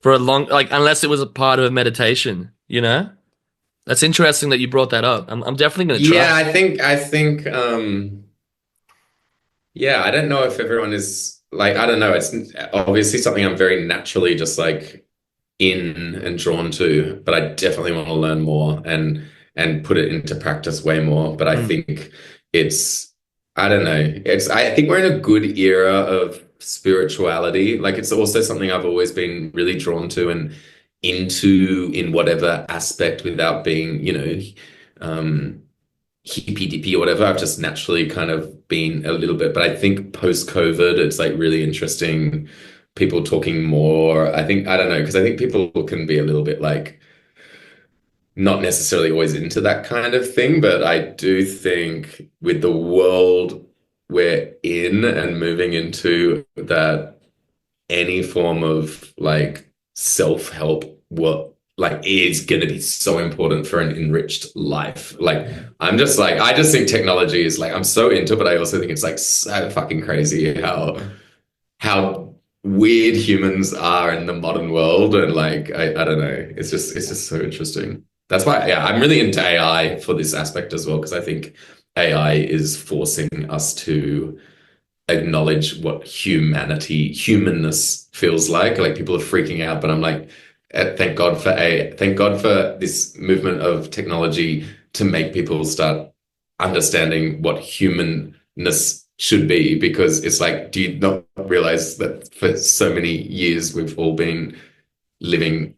for a long, like, unless it was a part of a meditation, you know? That's interesting that you brought that up. I'm definitely going to try. Yeah, yeah, I don't know if everyone is like, I don't know. It's obviously something I'm very naturally just like in and drawn to, but I definitely want to learn more and put it into practice way more. But I Mm. think it's I don't know. I think we're in a good era of spirituality. Like it's also something I've always been really drawn to and into in whatever aspect without being, um hippy dippy or whatever. I've just naturally kind of been a little bit, but I think post-COVID, it's like really interesting. People talking more. I don't know, because I think people can be a little bit like not necessarily always into that kind of thing, but I do think with the world we're in and moving into that any form of like self-help what like is going to be so important for an enriched life. Like I just think technology is like I'm so into it, but I also think it's like so fucking crazy how weird humans are in the modern world and like I don't know. It's just so interesting. That's why yeah, I'm really into AI for this aspect as well because I think AI is forcing us to acknowledge what humanness feels like. Like people are freaking out, but I'm like, thank God for this movement of technology to make people start understanding what humanness should be. Because it's like, do you not realize that for so many years we've all been living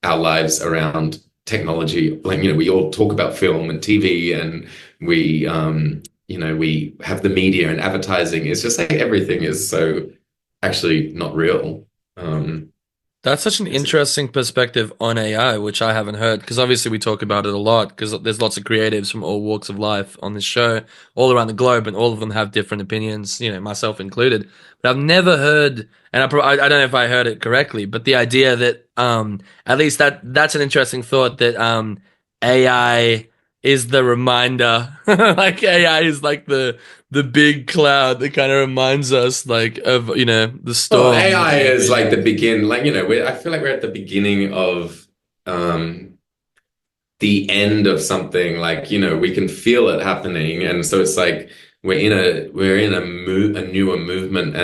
our lives around technology? Like, we all talk about film and TV and we have the media and advertising. It's just like everything is so actually not real. Um, That's such an interesting perspective on AI, which I haven't heard, because obviously we talk about it a lot, because there's lots of creatives from all walks of life on this show, all around the globe, and all of them have different opinions, myself included. But I've never heard, and I don't know if I heard it correctly, but the idea that, at least that's an interesting thought that, AI is the reminder, like AI is like the big cloud that kind of reminds us, like, of, the well, storm that AI can is like be. the begin, like, I feel like we're at the beginning of um, the end of something. Like, we can feel it happening. And so it's like we're in a newer movement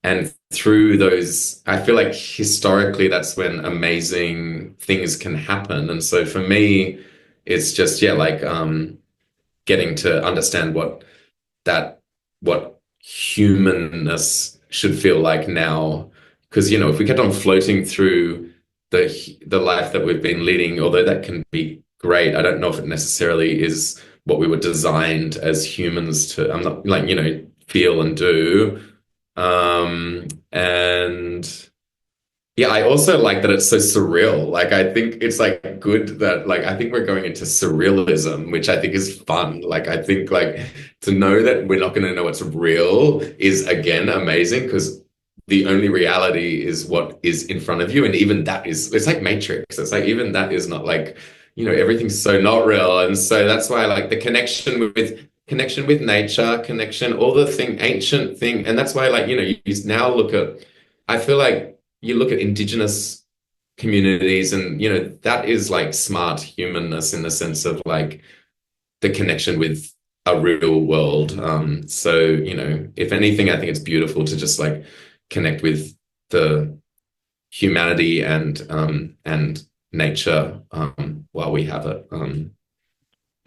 and through those, I feel like historically that's when amazing things can happen. And so for me, it's just, yeah, like getting to understand that what humanness should feel like now. Because, if we kept on floating through the life that we've been leading, although that can be great, I don't know if it necessarily is what we were designed as humans to, I'm not like, feel and do. And yeah, I also like that it's so surreal. Like, I think it's like good that, like, I think we're going into surrealism, which I think is fun. Like, I think, like, to know that we're not going to know what's real is again amazing because the only reality is what is in front of you. And even that is, it's like Matrix. It's like, even that is not like, everything's so not real. And so that's why, like, the connection with nature, all the ancient thing. And that's why, like, you now look at, I feel like, you look at indigenous communities, and that is like smart humanness in the sense of like the connection with a real world. So, if anything, I think it's beautiful to just like connect with the humanity and nature while we have it.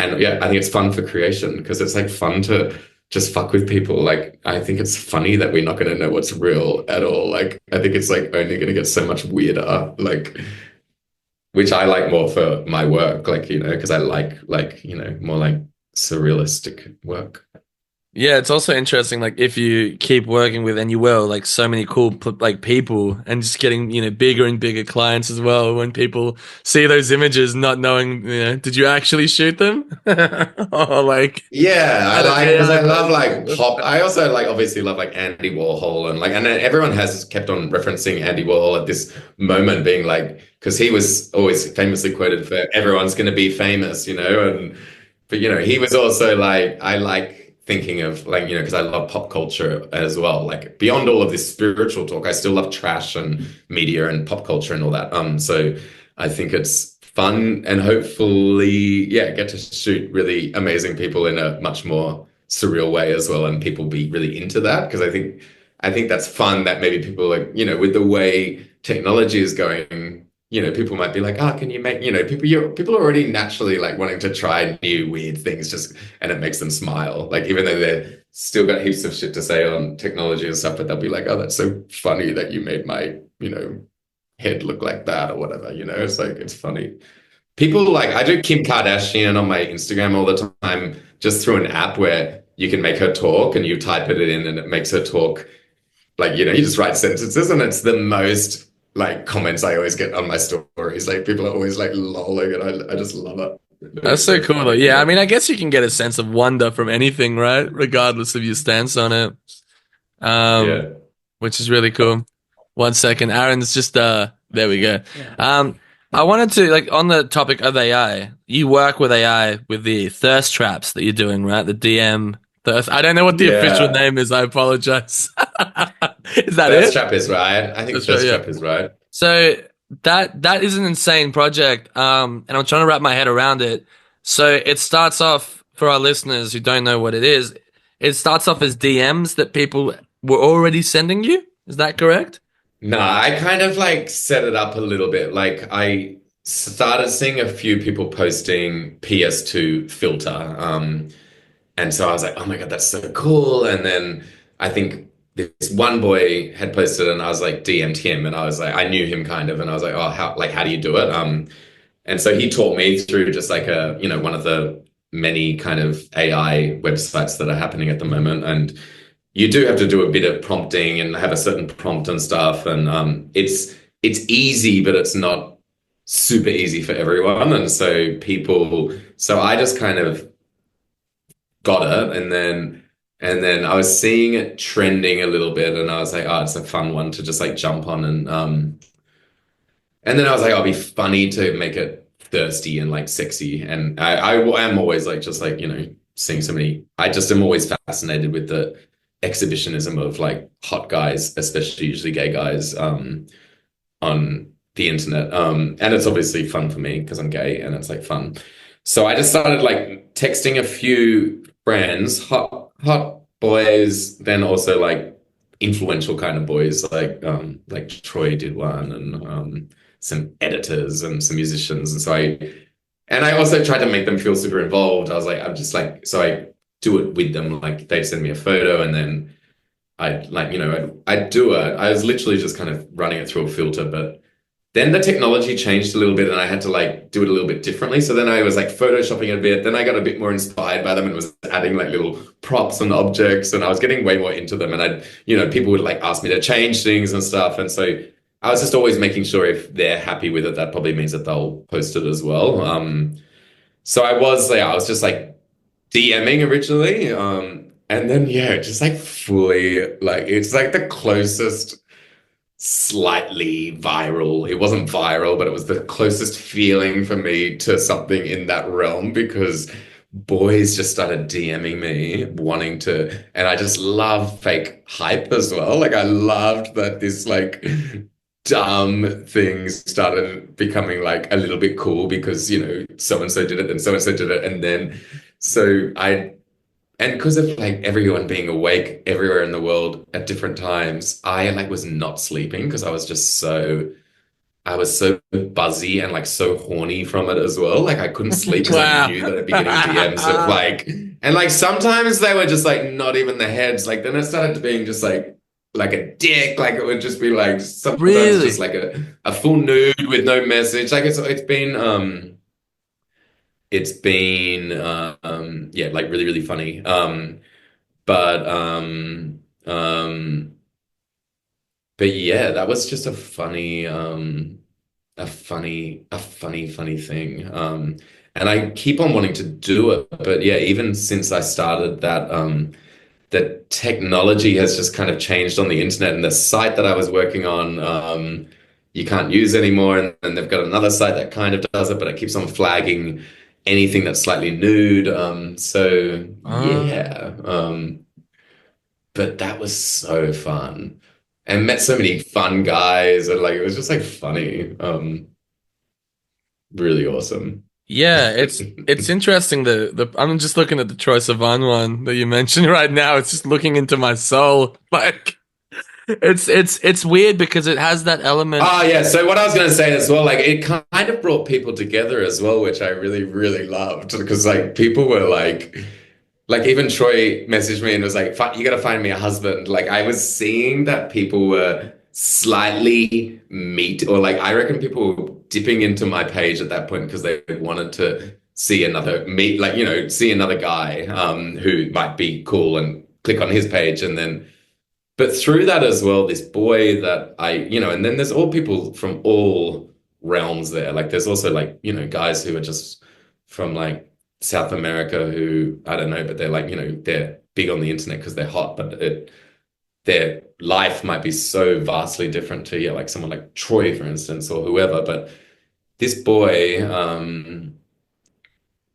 And yeah, I think it's fun for creation because it's like fun to just fuck with people. Like, I think it's funny that we're not going to know what's real at all. Like, I think it's like only going to get so much weirder. Like, which I like more for my work, like, because I like, more like surrealistic work. Yeah, it's also interesting, like if you keep working with, and you will, like so many cool like people, and just getting bigger and bigger clients as well. When people see those images, not knowing, did you actually shoot them, or like Yeah, I at a like because I love like VR? pop. I also like obviously love like Andy Warhol and then everyone has kept on referencing Andy Warhol at this moment, being like because he was always famously quoted for everyone's going to be famous, and but he was also like I like thinking of like because I love pop culture as well. Like beyond all of this spiritual talk, I still love trash and media and pop culture and all that. So I think it's fun and hopefully, yeah, get to shoot really amazing people in a much more surreal way as well, and people be really into that because I think that's fun. That maybe people like with the way technology is going, people might be like, oh, can you make people are already naturally like wanting to try new weird things just and it makes them smile. Like even though they're still got heaps of shit to say on technology and stuff, but they'll be like, oh, that's so funny that you made my head look like that or whatever, it's like it's funny. People like I do Kim Kardashian on my Instagram all the time just through an app where you can make her talk and you type it in and it makes her talk like you just write sentences and it's the most like comments I always get on my stories. Like people are always like lolling and I just love it. That's It's so so cool though. funny. Yeah, I Yeah. mean, I guess you can get a sense of wonder from anything, right? Regardless of your stance on it. Um, Yeah. which is really cool. One second, Aaron's just there we go. Yeah. I wanted to like on the topic of AI. You work with AI with the thirst traps that you're doing, right? The DM thirst. I don't know what the official Yeah. name is. I apologize. Is that Thirst it? trap is right. I think That's right. thirst Yeah. trap is right. So that is an insane project. And I'm trying to wrap my head around it. So it starts off for our listeners who don't know what it is. It starts off as DMs that people were already sending you. Is that correct? No, I kind of like set it up a little bit. Like I started seeing a few people posting PS2 filter. And so I was like, oh my God, that's so cool. And then I think this one boy had posted and I was like DM'd him and I was like, I knew him kind of, and I was like, oh, how do you do it? And so he taught me through just like one of the many kind of AI websites that are happening at the moment. And you do have to do a bit of prompting and have a certain prompt and stuff. And it's easy, but it's not super easy for everyone. And so I just kind of got it, and then I was seeing it trending a little bit, and I was like, oh, it's a fun one to just like jump on, and then I was like, oh, it'll be funny to make it thirsty and like sexy, and I am always like just like seeing so many. I just am always fascinated with the exhibitionism of like hot guys, especially usually gay guys, on the internet. And it's obviously fun for me because I'm gay and it's like fun. So I just started like texting a few friends, hot boys, then also like influential kind of boys, like Troy did one, and some editors and some musicians. And I also tried to make them feel super involved. I was like, I'm just like, so I do it with them. Like they'd send me a photo and then I'd do it. I was literally just kind of running it through a filter, but then the technology changed a little bit and I had to like do it a little bit differently. So then I was like photoshopping it a bit. Then I got a bit more inspired by them and was adding like little props and objects, and I was getting way more into them. And people would like ask me to change things and stuff. And so I was just always making sure if they're happy with it, that probably means that they'll post it as well. So I was just like DMing originally. And then yeah, just like fully like it's like the closest slightly viral. It wasn't viral, but it was the closest feeling for me to something in that realm because boys just started DMing me wanting to, and I just love fake hype as well. Like I loved that this like dumb things started becoming like a little bit cool because, so and so did it and so and so did it. And then so and because of like everyone being awake everywhere in the world at different times, I like was not sleeping because I was so buzzy and like so horny from it as well. Like I couldn't sleep because I Wow. knew that I'd be getting DMs of like, and like sometimes they were just like not even the heads. Like then it started to being just like a dick. Like it would just be like sometimes just Really? like a full nude with no message. Like it's been yeah, like really, really funny. But but yeah, that was just a funny thing. And I keep on wanting to do it, but yeah, even since I started that, the technology has just kind of changed on the internet, and the site that I was working on, you can't use anymore, and then they've got another site that kind of does it, but it keeps on flagging anything that's slightly nude. So Uh, yeah, but that was so fun, and met so many fun guys, and like it was just like funny, really awesome. yeah, it's interesting the I'm just looking at the Troye Sivan one that you mentioned right now. It's just looking into my soul. Like it's weird because it has that element. Oh yeah, so what I was going to say as well, like it kind of brought people together as well, which I really, really loved because like people were like even Troy messaged me and was like, You got to find me a husband." Like I was seeing that people were slightly meet, or like I reckon people were dipping into my page at that point because they wanted to see another meet, like see another guy who might be cool and click on his page, and then. But through that as well, this boy that and then there's all people from all realms there. Like there's also like, guys who are just from like South America who, I don't know, but they're like, they're big on the internet because they're hot, but their life might be so vastly different to, yeah, like someone like Troy, for instance, or whoever. But this boy,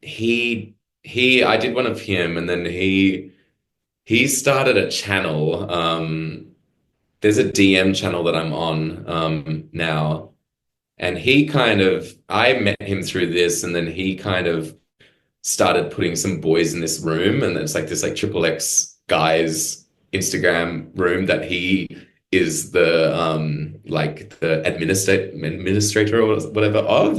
I did one of him, and then he started a channel. There's a DM channel that I'm on now, and I met him through this, and then he kind of started putting some boys in this room, and it's like this like triple X guys Instagram room that he is the like the administrator or whatever of.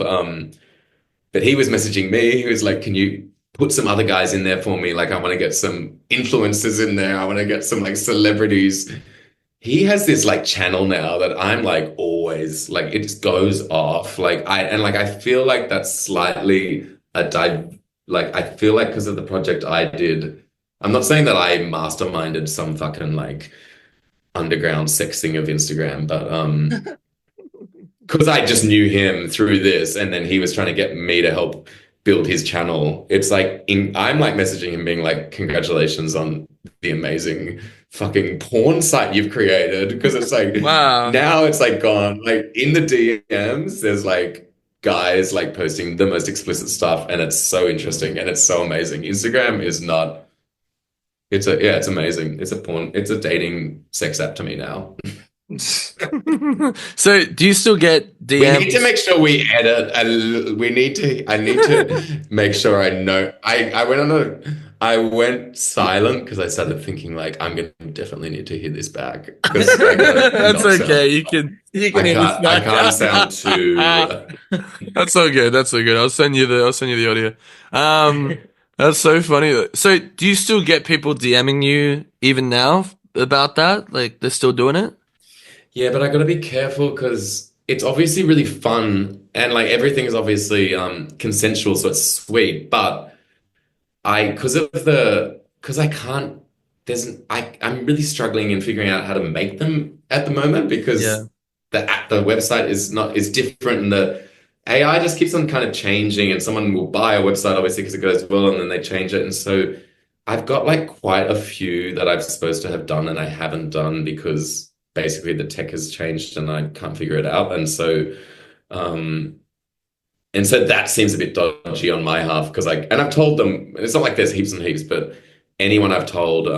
But he was messaging me. He was like, "Can you put some other guys in there for me? Like, I want to get some influencers in there. I want to get some like celebrities." He has this like channel now that I'm like always like it just goes off. I feel like that's slightly a dive like I feel like because of the project I did. I'm not saying that I masterminded some fucking like underground sex thing of Instagram, but because I just knew him through this, and then he was trying to get me to help build his channel. It's like I'm like messaging him being like, "Congratulations on the amazing fucking porn site you've created." Because it's like Wow. now it's like gone. Like in the DMs, there's like guys like posting the most explicit stuff, and it's so interesting and it's so amazing. Instagram is not. It's amazing. It's a dating sex app to me now. So, do you still get We need to DMs? make sure we edit. I need to make sure I know. I went silent because I started thinking like I'm gonna definitely need to hear this back because I gotta That's not sound. okay. You can hear this I back. can't sound too. That's so good. That's so good. I'll send you the audio. That's so funny. So, do you still get people DMing you even now about that? Like they're still doing it? Yeah, but I gotta be careful because it's obviously really fun and like everything is obviously consensual, so it's sweet. But because I can't I'm really struggling in figuring out how to make them at the moment Yeah. because the website is different, and the AI just keeps on kind of changing, and someone will buy a website obviously because it goes well, and then they change it. And so I've got like quite a few that I'm supposed to have done and I haven't done because basically the tech has changed and I can't figure it out. Um and so that seems a bit dodgy on my half because I've told them it's not like there's heaps and heaps, but anyone I've told,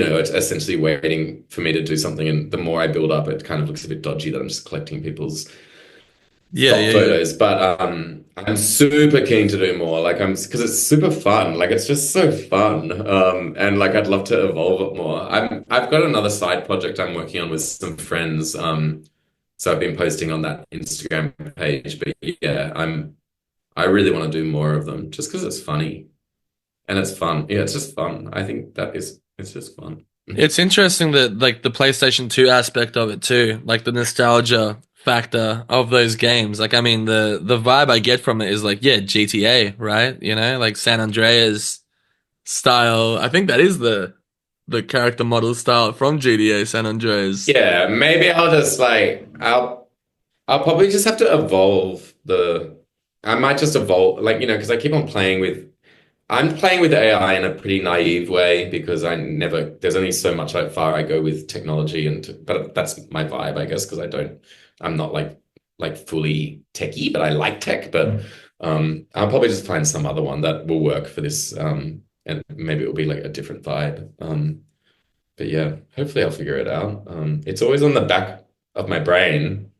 it's essentially waiting for me to do something. And the more I build up, it kind of looks a bit dodgy that I'm just collecting people's Yeah, stock yeah, yeah. photos. But I'm super keen to do more. Like because it's super fun. Like it's just so fun. And like I'd love to evolve it more. I've got another side project I'm working on with some friends. So I've been posting on that Instagram page. But yeah, I really want to do more of them just because it's funny and it's fun. Yeah, it's just fun. I think it's just fun. It's interesting that like the PlayStation 2 aspect of it too, like the nostalgia factor of those games. Like I mean the vibe I get from it is like, yeah, GTA, right? You know, like San Andreas style. I think that is the character model style from GTA San Andreas. Yeah, maybe I'll just like I'll probably just have to evolve the I might just evolve like because I keep on playing with I'm playing with AI in a pretty naive way because there's only so much how far I go with technology but that's my vibe, I guess, because I'm not like fully techie, but I like tech, but I'll probably just find some other one that will work for this, and maybe it'll be like a different vibe. But yeah, hopefully I'll figure it out. It's always on the back of my brain.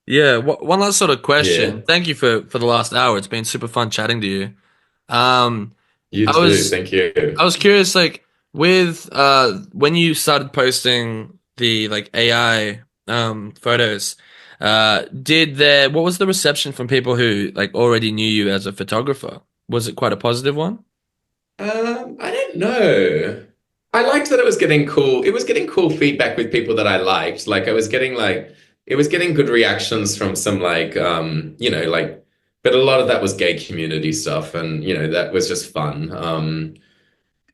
Yeah, one last sort of Yeah, question. Thank you for the last hour. It's been super fun chatting to you. Um, you I too. was Thank I you. was curious, like with when you started posting the like AI photos, what was the reception from people who like already knew you as a photographer? Was it quite a positive one? I don't know. I liked that it was getting cool. It was getting cool feedback with people that I liked. Like it was getting good reactions from some but a lot of that was gay community stuff, and that was just fun.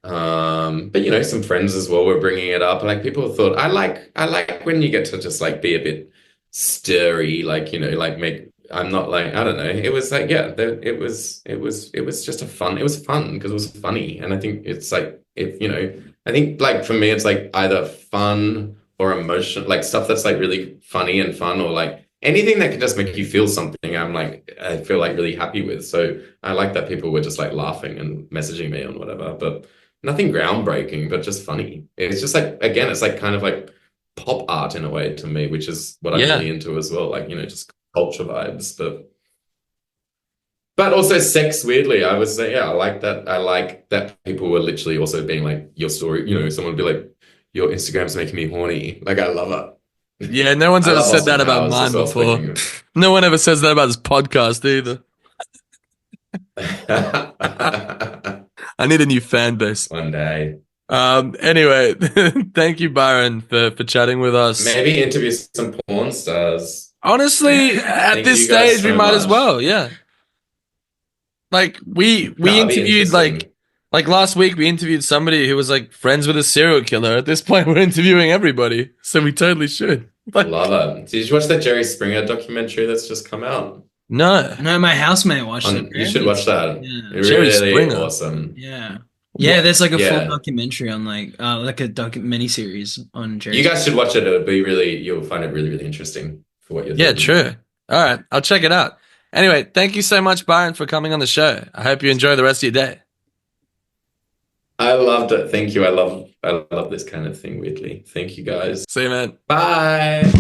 But some friends as well were bringing it up. Like people thought, I like when you get to just like be a bit stirry, like like make. I'm not like I don't know. It was like yeah, it was just it was fun because it was funny, and I think it's like if I think like for me it's like either fun or emotion, like stuff that's like really funny and fun, or like anything that can just make you feel something. I feel like really happy with. So I like that people were just like laughing and messaging me on whatever, but. Nothing groundbreaking, but just funny. It's just like, again, it's like kind of like pop art in a way to me, which is what I'm Yeah. really into as well. Like, just culture vibes, but also sex, weirdly. I would say, yeah, I like that. I like that people were literally also being like, your story, someone would be like, your Instagram's making me horny. Like, I love it. Yeah, no one's I ever love said Austin that about Powers as mine well, before. speaking of. No one ever says that about this podcast either. I need a new fan base. One day. Anyway, thank you, Byron, for chatting with us. Maybe interview some porn stars. Honestly, at Thank this you guys stage, we so might as much. well. Yeah, like we That'll be interviewed interesting. like last week we interviewed somebody who was like friends with a serial killer. At this point, we're interviewing everybody, so we totally should. Like, Love it. Did you watch that Jerry Springer documentary that's just come out? no, No, my housemate watched it. You should Apparently, watch that. yeah, Jerry Really Springer. awesome. yeah, yeah. What? There's like a full Yeah. documentary on like a mini series on You Jerry. guys should watch it. You'll find it really, really interesting for what you're Yeah, thinking. true. All right, I'll check it out. Anyway, thank you so much, Byron, for coming on the show. I hope you enjoy the rest of your day. I loved it. Thank you. I love this kind of thing, weirdly. Thank you guys. See you, man. Bye.